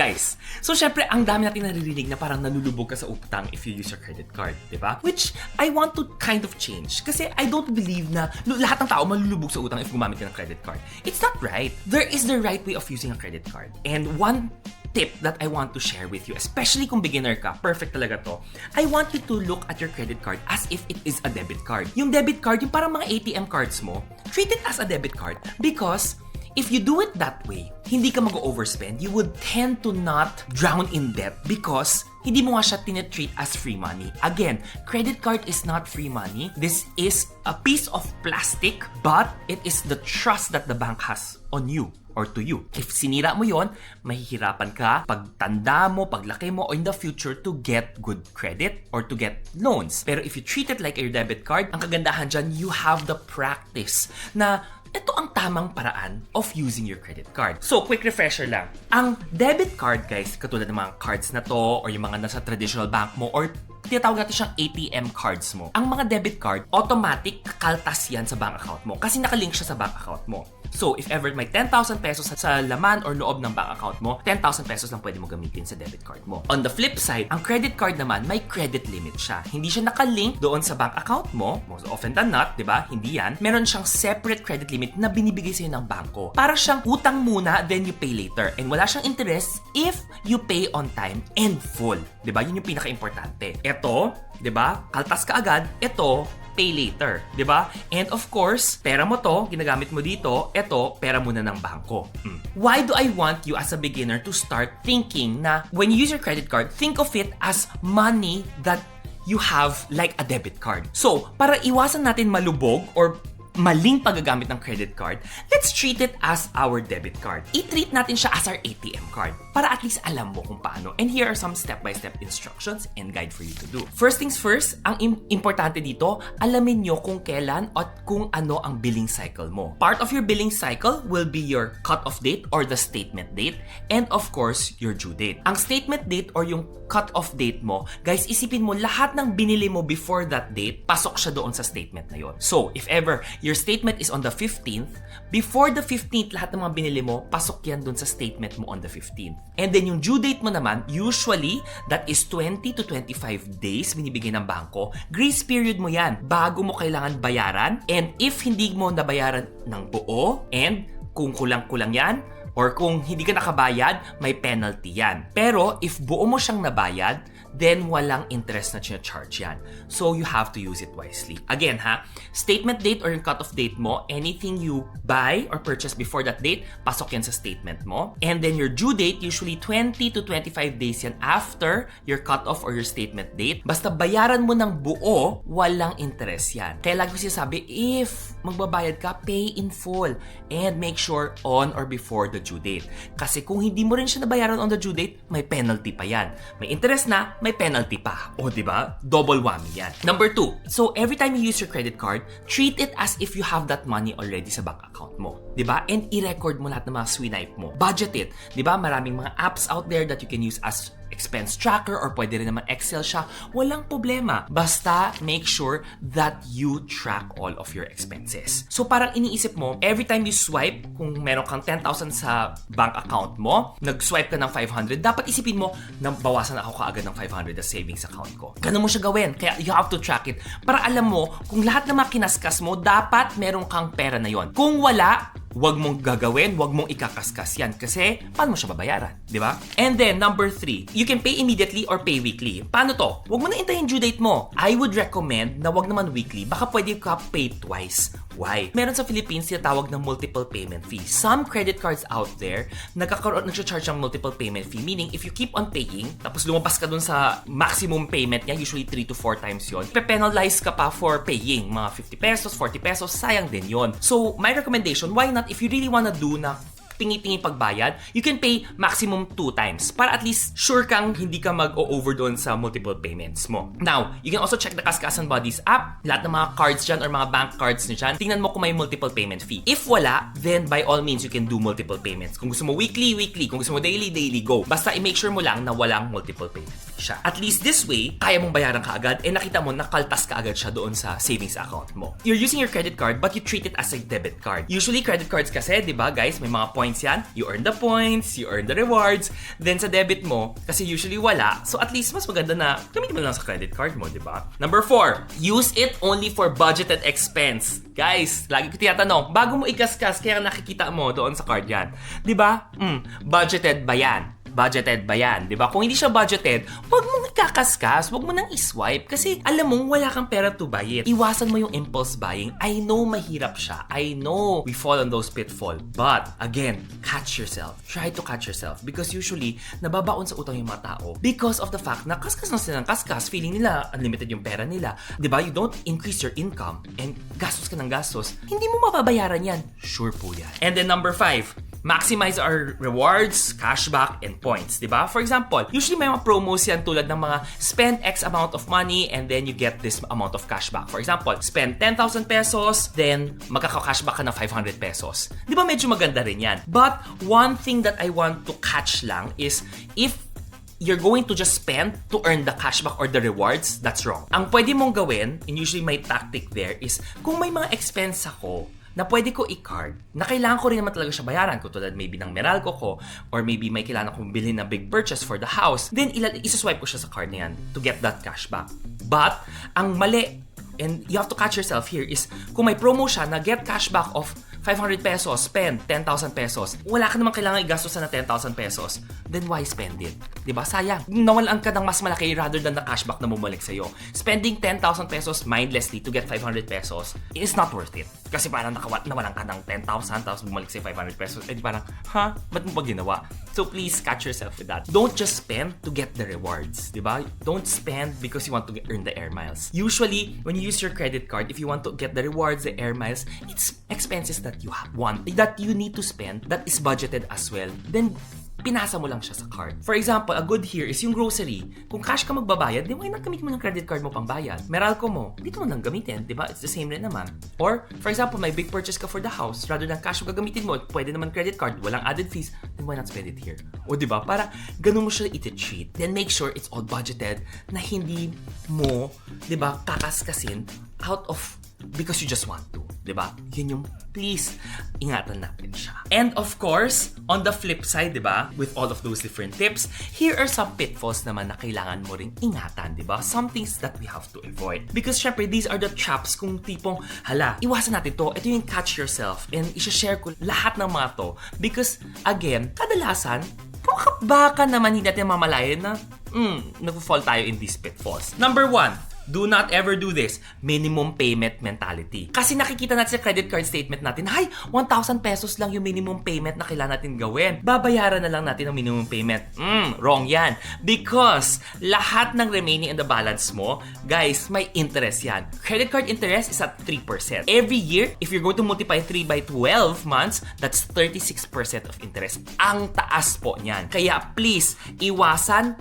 Guys, so syempre, ang dami natin naririnig na parang nalulubog ka sa utang if you use your credit card, di ba? Which I want to kind of change. Kasi I don't believe na lahat ng tao malulubog sa utang if gumamit ka ng credit card. It's not right. There is the right way of using a credit card. And one tip that I want to share with you, especially kung beginner ka, perfect talaga to. I want you to look at your credit card as if it is a debit card. Yung debit card, yung parang mga ATM cards mo, treat it as a debit card because if you do it that way, hindi ka mag-overspend, you would tend to not drown in debt because hindi mo nga siya tinitreat as free money. Again, credit card is not free money. This is a piece of plastic, but it is the trust that the bank has on you or to you. If sinira mo yon, mahihirapan ka pagtanda mo, paglaki mo, or in the future to get good credit or to get loans. Pero if you treat it like your debit card, ang kagandahan dyan, you have the practice na ito ang tamang paraan of using your credit card. So, quick refresher lang. Ang debit card, guys, katulad ng mga cards na to or yung mga nasa traditional bank mo or tinatawag natin siyang ATM cards mo. Ang mga debit card, automatic kakaltas yan sa bank account mo kasi nakalink siya sa bank account mo. So, if ever may 10,000 pesos sa laman or loob ng bank account mo, 10,000 pesos lang pwede mo gamitin sa debit card mo. On the flip side, ang credit card naman, may credit limit siya. Hindi siya nakalink doon sa bank account mo, most often than not, di ba? Hindi yan. Meron siyang separate credit limit na binibigay sa'yo ng bangko. Para siyang utang muna, then you pay later. And wala siyang interest if you pay on time and full. Di ba? Yun yung pinaka-importante. Ito, di ba? Kaltas ka agad. Ito, pay later, di ba? And of course, pera mo to, ginagamit mo dito, eto, pera muna ng bangko. Why do I want you as a beginner to start thinking na when you use your credit card, think of it as money that you have like a debit card. So, para iwasan natin malubog or maling paggagamit ng credit card, let's treat it as our debit card. I-treat natin siya as our ATM card para at least alam mo kung paano. And here are some step-by-step instructions and guide for you to do. First things first, ang importante dito, alamin nyo kung kailan at kung ano ang billing cycle mo. Part of your billing cycle will be your cut-off date or the statement date and of course, your due date. Ang statement date or yung cut-off date mo, guys, isipin mo lahat ng binili mo before that date, pasok siya doon sa statement na yon. So, if ever your statement is on the 15th, before the 15th, lahat ng mga binili mo, pasok yan doon sa statement mo on the 15th. And then yung due date mo naman, usually, that is 20 to 25 days binibigay ng bangko. Grace period mo yan bago mo kailangan bayaran. And if hindi mo nabayaran ng buo, and kung kulang-kulang yan, or kung hindi ka nakabayad, may penalty yan. Pero if buo mo siyang nabayad, then walang interest na charge yan. So you have to use it wisely. Again statement date or yung cut-off date mo, anything you buy or purchase before that date, pasok yan sa statement mo. And then your due date, usually 20 to 25 days yan after your cut-off or your statement date. Basta bayaran mo ng buo, walang interest yan. Kaya lagi ko sinasabi, if magbabayad ka, pay in full. And make sure on or before the due date. Kasi kung hindi mo rin siya nabayaran on the due date, may penalty pa yan. May interest na, may penalty pa. O, di ba? Double whammy yan. Number 2, so every time you use your credit card, treat it as if you have that money already sa bank account mo. Di ba? And i-record mo lahat ng mga swipe mo. Budget it. Di ba? Maraming mga apps out there that you can use as expense tracker or pwede rin naman Excel siya. Walang problema. Basta make sure that you track all of your expenses. So parang iniisip mo, every time you swipe, kung meron kang 10,000 sa bank account mo, nag-swipe ka ng 500, dapat isipin mo, bawasan ako kaagad ng 500 na savings account ko. Ganun mo siya gawin. Kaya you have to track it para alam mo kung lahat ng mga kinaskas mo, dapat meron kang pera na yon. Kung wala, wag mong gagawin, wag mong ikakaskas yan kasi paano mo siya babayaran, di ba? And then, number 3, you can pay immediately or pay weekly. Paano to? Wag mo na intayin due date mo. I would recommend na wag naman weekly. Baka pwede ka pay twice. Why? Meron sa Philippines tinatawag ng multiple payment fee. Some credit cards out there, nag-charge ng multiple payment fee. Meaning, if you keep on paying, tapos lumabas ka dun sa maximum payment niya, usually 3 to 4 times yon, pe-penalize ka pa for paying. Mga 50 pesos, 40 pesos, sayang din yon. So, my recommendation, why not, if you really wanna do na tingi-tingi pagbayad, you can pay maximum 2 times para at least sure kang hindi ka mag-over doon sa multiple payments mo. Now, you can also check the Kaskasan Buddies app. Lahat ng mga cards dyan or mga bank cards nyo dyan, tingnan mo kung may multiple payment fee. If wala, then by all means, you can do multiple payments. Kung gusto mo weekly, weekly. Kung gusto mo daily, daily, go. Basta i-make sure mo lang na walang multiple payment fee siya. At least this way, kaya mong bayaran ka agad and nakita mo nakaltas ka agad siya doon sa savings account mo. You're using your credit card but you treat it as a debit card. Usually, credit cards kasi, di ba guys, may mga points points yan. You earn the points, you earn the rewards. Then sa debit mo, kasi usually wala, so at least mas maganda na gamitin mo lang sa credit card mo, di ba? Number 4, use it only for budgeted expense. Guys, lagi ko tinatanong, bago mo ikaskas, kaya nakikita mo doon sa card yan. Di ba? Budgeted ba yan? Budgeted ba yan? Diba? Kung hindi siya budgeted, huwag mong ikakaskas, huwag mo nang iswipe kasi alam mong wala kang pera to buy it. Iwasan mo yung impulse buying. I know mahirap siya. I know we fall on those pitfall. But, again, catch yourself. Try to catch yourself because usually, nababaon sa utang yung mga tao because of the fact na kaskas na sila ng kaskas, feeling nila unlimited yung pera nila. Diba? You don't increase your income and gastos ka ng gastos. Hindi mo mababayaran yan. Sure po yan. And then number 5, maximize our rewards, cashback, and points, di ba? For example, usually may mga promos yan tulad ng mga spend X amount of money and then you get this amount of cashback. For example, spend 10,000 pesos, then magkaka-cashback ka ng 500 pesos. Di ba medyo maganda rin yan? But one thing that I want to catch lang is if you're going to just spend to earn the cashback or the rewards, that's wrong. Ang pwede mong gawin, and usually my tactic there is, kung may mga expense ako, na pwede ko i-card, na kailangan ko rin naman talaga siya bayaran ko tulad maybe ng Meralco ko or maybe may kailangan kong bilhin na big purchase for the house, then isa-swipe ko siya sa card na yan to get that cashback. But, ang mali, and you have to catch yourself here is, kung may promo siya na get cashback of 500 pesos, spend 10,000 pesos, wala ka naman kailangan igastos na 10,000 pesos, then why spend it? Diba? Sayang. Nawalan ka ng mas malaki rather than the cashback na bumalik sa'yo. Spending 10,000 pesos mindlessly to get 500 pesos is not worth it. Kasi parang nawalan ka ng 10,000 tapos bumalik sa'yo 500 pesos. Eh di parang, ba't mo ba ginawa? So please catch yourself with that. Don't just spend to get the rewards. Diba? Don't spend because you want to earn the air miles. Usually, when you use your credit card, if you want to get the rewards, the air miles, it's expenses that you want, that you need to spend, that is budgeted as well. Then, pinasa mo lang siya sa card. For example, a good here is yung grocery. Kung cash ka magbabayad, di why not gamitin mo ng credit card mo pang bayad? Meralco mo, dito mo lang gamitin, di ba? It's the same rin naman. Or, for example, may big purchase ka for the house, rather than cash mo gagamitin mo, pwede naman credit card, walang added fees, then why not spend it here? O di ba? Para ganun mo siya i-treat. Then make sure it's all budgeted na hindi mo, di ba, kakaskasin out of because you just want to, di ba? Yun yung please ingatan natin siya. And of course, on the flip side, di ba, with all of those different tips, here are some pitfalls naman na kailangan mo ring ingatan, di ba? Some things that we have to avoid. Because syempre, these are the traps kung tipong, hala, iwasan natin to. Ito yung catch yourself. And isa-share ko lahat ng mga to. Because, again, kadalasan, baka naman hindi natin mamalayan na nag-fall tayo in these pitfalls. Number 1, do not ever do this. Minimum payment mentality. Kasi nakikita natin sa credit card statement natin, 1,000 pesos lang yung minimum payment na kailangan natin gawin. Babayaran na lang natin ang minimum payment. Wrong yan. Because lahat ng remaining in the balance mo, guys, may interest yan. Credit card interest is at 3%. Every year, if you're going to multiply 3 by 12 months, that's 36% of interest. Ang taas po niyan. Kaya please, iwasan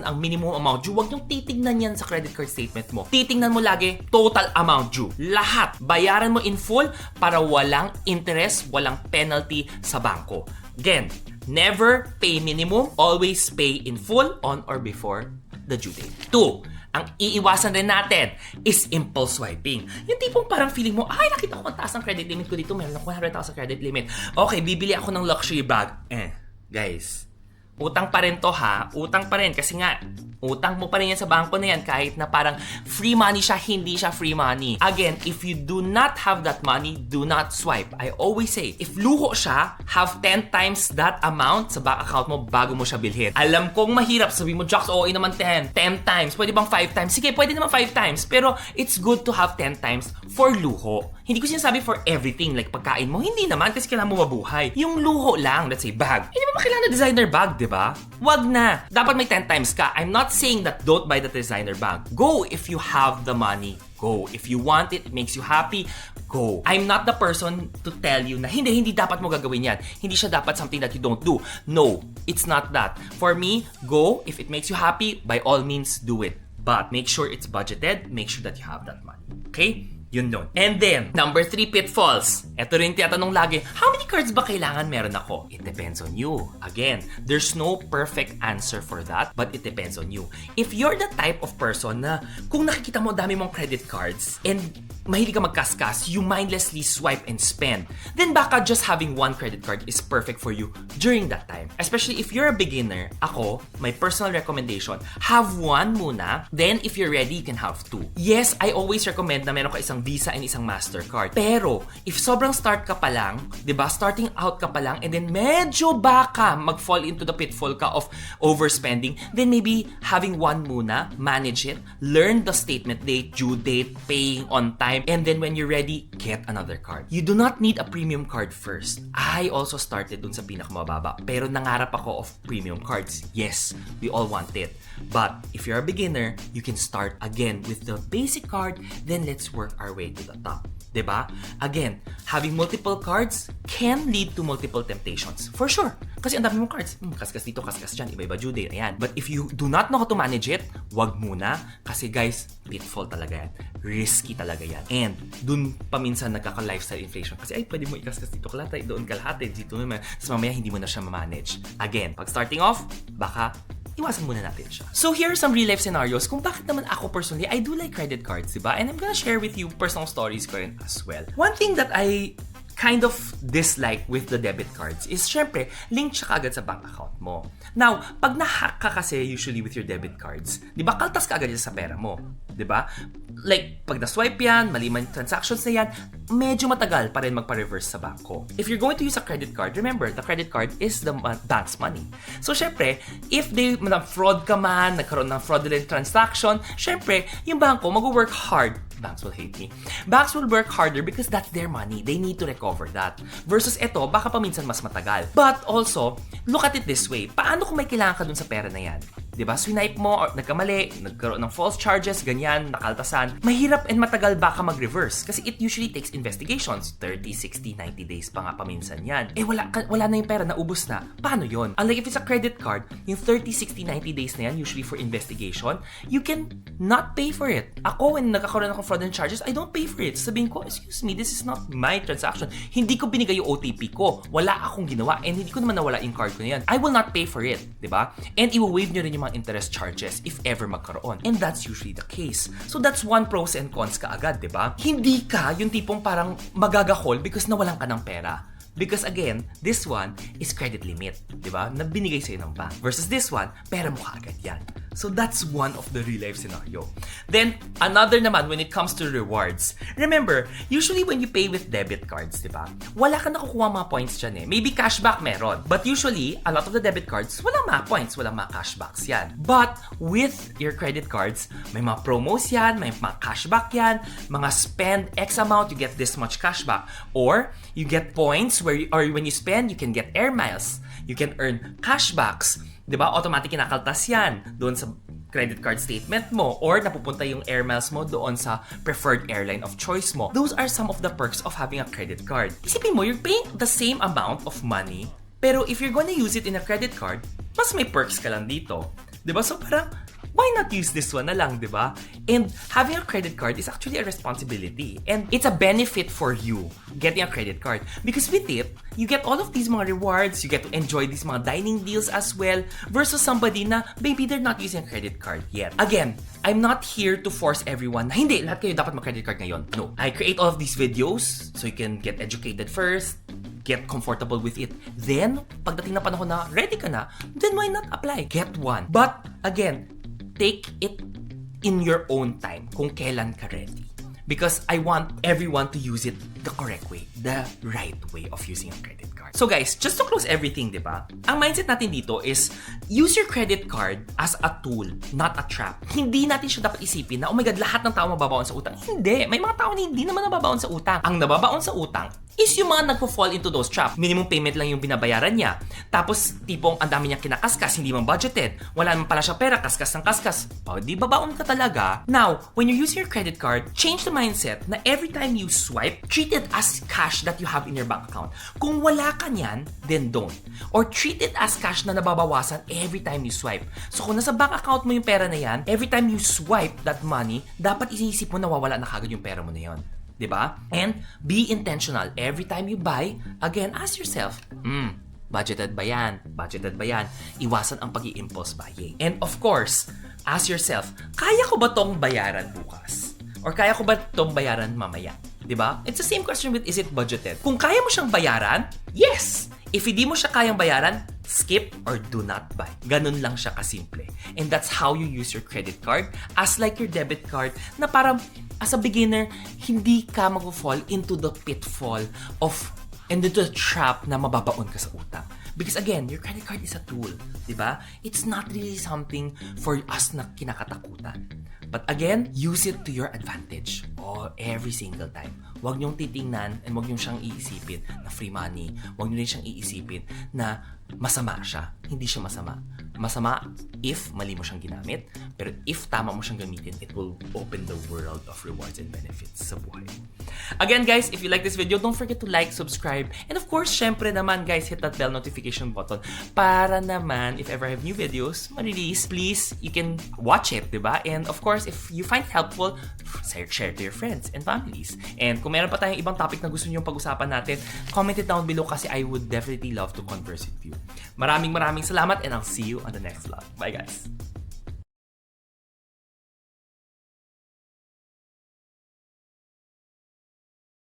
ang minimum amount due. Huwag yung titignan yan sa credit card statement mo. Titingnan mo lagi total amount due. Lahat. Bayaran mo in full para walang interest, walang penalty sa bangko. Again, never pay minimum, always pay in full on or before the due date. 2, ang iiwasan rin natin is impulse swiping. Yung tipong parang feeling mo, nakita ko ang taas ng credit limit ko dito, meron ako 100,000 credit limit. Okay, bibili ako ng luxury bag. Guys, utang pa rin to ha. Utang pa rin kasi nga, utang mo pa rin yan sa bangko na yan kahit na parang free money siya, hindi siya free money. Again, if you do not have that money, do not swipe. I always say, if luho siya, have 10 times that amount sa bank account mo bago mo siya bilhin. Alam kong mahirap, sabi mo, Jax, oo naman 10 times. Pwede bang 5 times? Sige, pwede naman 5 times. Pero it's good to have 10 times for luho. Hindi ko sinasabi for everything, like pagkain mo. Hindi naman kasi kailangan mo mabuhay. Yung luho lang, let's say bag. Hindi mo kailangan na designer bag, di ba? Wag na. Dapat may 10 times ka. I'm not saying that don't buy the designer bag. Go if you have the money. Go. If you want it, it makes you happy, go. I'm not the person to tell you na hindi dapat mo gagawin yan. Hindi siya dapat something that you don't do. No, it's not that. For me, go. If it makes you happy, by all means, do it. But make sure it's budgeted. Make sure that you have that money. Okay? Yun doon. And then, number 3 pitfalls. Eto rin tinatanong lagi, how many cards ba kailangan meron ako? It depends on you. Again, there's no perfect answer for that, but it depends on you. If you're the type of person na kung nakikita mo dami mong credit cards and mahilig ka magkaskas, you mindlessly swipe and spend, then baka just having one credit card is perfect for you during that time. Especially if you're a beginner, ako, my personal recommendation, have one muna, then if you're ready, you can have two. Yes, I always recommend na meron ka isang Visa and isang MasterCard. Pero, if sobrang start ka pa lang, 'di ba? Starting out ka pa lang and then medyo baka mag-fall into the pitfall ka of overspending, then maybe having one muna, manage it, learn the statement date, due date, paying on time, and then when you're ready, get another card. You do not need a premium card first. I also started dun sa pinakamababa, pero nangarap ako of premium cards. Yes, we all want it. But if you're a beginner, you can start again with the basic card, then let's work our way to the top. 'Di ba? Again, having multiple cards can lead to multiple temptations. For sure. Kasi ang dami mong cards. Kaskas dito, kaskas dyan, iba-iba due date. Ayan. But if you do not know how to manage it, wag muna. Kasi guys, pitfall talaga yan. Risky talaga yan. And dun paminsan nagkaka-lifestyle inflation. Kasi ay, pwede mo ikaskas dito kalahati, doon kalahati, dito naman. Tapos mamaya hindi mo na siya ma-manage. Again, pag starting off, baka iwasan muna natin siya. So here are some real life scenarios kung bakit naman ako personally, I do like credit cards, diba? And I'm gonna share with you personal stories ko rin as well. One thing that I kind of dislike with the debit cards is syempre, link siya kagad sa bank account mo. Now, pag na-hack ka kasi usually with your debit cards, di ba, kaltas ka agad sa pera mo. Di ba? Like, pag na-swipe yan, mali man transactions na yan, medyo matagal pa rin magpa-reverse sa bangko. If you're going to use a credit card, remember, the credit card is the bank's money. So, syempre, if fraud ka man, nagkaroon ng fraudulent transaction, syempre, yung bangko mag-work hard. Banks will hate me. Banks will work harder because that's their money. They need to recover that. Versus ito, baka paminsan mas matagal. But also, look at it this way. Paano kung may kailangan ka dun sa pera na yan? Diba? Swipe mo, or nagkamali, nagkaroon ng false charges, ganyan, nakaltasan. Mahirap and matagal baka mag-reverse. Kasi it usually takes investigations. 30, 60, 90 days pa nga paminsan yan. Eh wala na yung pera, naubos na. Paano yon? Unlike if it's a credit card, yung 30, 60, 90 days na yan, usually for investigation, you can not pay for it. Ako, when nagkakaroon ako fraudulent charges, I don't pay for it. Sabihin ko, excuse me, this is not my transaction. Hindi ko binigay yung OTP ko. Wala akong ginawa and hindi ko naman nawala yung card ko na yan. I will not pay for it. Diba? And i-waive nyo rin yung mga interest charges if ever magkaroon. And that's usually the case. So that's one pros and cons ka agad, diba? Hindi ka yung tipong parang magagahol because nawalan ka ng pera. Because again, this one is credit limit, diba? Na binigay sa'yo ng bank. Versus this one, pera mo kaagad yan. So that's one of the real life scenario. Then, another naman when it comes to rewards. Remember, usually when you pay with debit cards, diba? Wala ka nakukuha mga points dyan eh. Maybe cashback meron. But usually, a lot of the debit cards, walang mga points, walang mga cashbacks yan. But with your credit cards, may mga promos yan, may mga cashback yan, mga spend X amount, you get this much cashback. Or, you get points or when you spend, you can get air miles. You can earn cashbacks. Diba? Automatic kinakaltas yan doon sa credit card statement mo or napupunta yung air miles mo doon sa preferred airline of choice mo. Those are some of the perks of having a credit card. Isipin mo, you're paying the same amount of money, pero if you're gonna use it in a credit card, mas may perks ka lang dito. Diba? So parang, why not use this one na lang, di ba? And having a credit card is actually a responsibility. And it's a benefit for you getting a credit card. Because with it, you get all of these mga rewards, you get to enjoy these mga dining deals as well, versus somebody na, maybe they're not using a credit card yet. Again, I'm not here to force everyone na, hindi, lahat kayo dapat mag-credit card ngayon. No. I create all of these videos so you can get educated first, get comfortable with it. Then, pagdating na panahon na ready ka na, then why not apply? Get one. But, again, take it in your own time kung kailan ka ready. Because I want everyone to use it the correct way, the right way of using a credit card. So guys, just to close everything, di ba? Ang mindset natin dito is use your credit card as a tool, not a trap. Hindi natin siya dapat isipin na, oh my God, lahat ng tao mababaon sa utang. Hindi. May mga tao na hindi naman nababaon sa utang. Ang nababaon sa utang is yung mga nagpo-fall into those traps. Minimum payment lang yung binabayaran niya. Tapos, tipong ang dami niya kinakaskas, hindi man budgeted. Wala naman pala siya pera, kaskas ng kaskas. O, di babaon ka talaga. Now, when you use your credit card, change the mindset na every time you swipe, treat it as cash that you have in your bank account. Kung wala ka niyan, then don't. Or treat it as cash na nababawasan every time you swipe. So, kung nasa bank account mo yung pera na yan, every time you swipe that money, dapat isisip mo na wawala na kagad yung pera mo na yan. 'Diba? And be intentional. Every time you buy, again, ask yourself, budgeted ba yan? Budgeted ba yan? Iwasan ang pag-i-impulse buying. And of course, ask yourself, kaya ko ba tong bayaran bukas? Or kaya ko ba tong bayaran mamaya? 'Di ba? It's the same question with, is it budgeted? Kung kaya mo siyang bayaran, yes! If hindi mo siya kayang bayaran, skip or do not buy. Ganun lang siya kasimple. And that's how you use your credit card as like your debit card na parang as a beginner, hindi ka mag-fall into the pitfall of and into the trap na mababaon ka sa utang. Because again, your credit card is a tool, di ba? It's not really something for us na kinakatakutan. But again, use it to your advantage. Every single time. Huwag niyong titingnan and huwag niyong siyang iisipin na free money. Huwag niyo rin siyang iisipin na masama siya. Hindi siya masama. Masama if mali mo siyang ginamit. Pero if tama mo siyang gamitin, it will open the world of rewards and benefits sa buhay. Again guys, if you like this video, don't forget to like, subscribe, and of course, syempre naman guys, hit that bell notification button para naman if ever I have new videos ma-release, please, you can watch it, diba? And of course, if you find it helpful, share to your friends and families. And kung meron pa tayong ibang topic na gusto niyo pag-usapan natin, comment it down below kasi I would definitely love to converse with you. Maraming salamat and I'll see you on the next vlog. Bye guys!